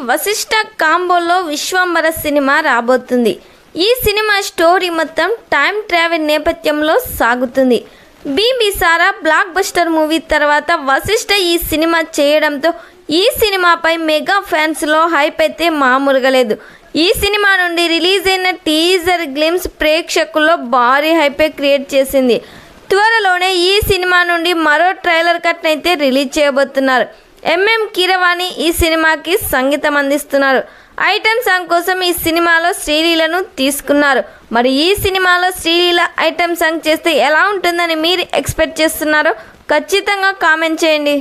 Vashishtha కాంబోలో Vishwambhara cinema రాబోతుంది. ఈ cinema story మొత్తం టైం ట్రావెల్ నేపథ్యంలో సాగుతుంది. బింబిసారా బ్లాక్ బస్టర్ మూవీ తర్వాత వశిష్ఠ ఈ సినిమా చేయడంతో ఈ సినిమాపై మెగా ఫ్యాన్స్లో హైప్ అయితే మామూలుగా లేదు. ఈ సినిమా నుండి రిలీజ్ అయిన టీజర్ గ్లిమ్స్ ప్రేక్షకుల్లో భారీ హైప్ క్రియేట్ చేసింది. త్వరలోనే ఈ సినిమా నుండి మరో ట్రైలర్ కట్ అయితే రిలీజ్ చేయబోతున్నారు. ఎంఎం కీరవాణి ఈ సినిమాకి సంగీతం అందిస్తున్నారు. ఐటమ్ సాంగ్ కోసం ఈ సినిమాలో శ్రీలీలను తీసుకున్నారు. మరి ఈ సినిమాలో శ్రీలీల ఐటమ్ సాంగ్ చేస్తే ఎలా ఉంటుందని మీరు ఎక్స్పెక్ట్ చేస్తున్నారో ఖచ్చితంగా కామెంట్ చేయండి.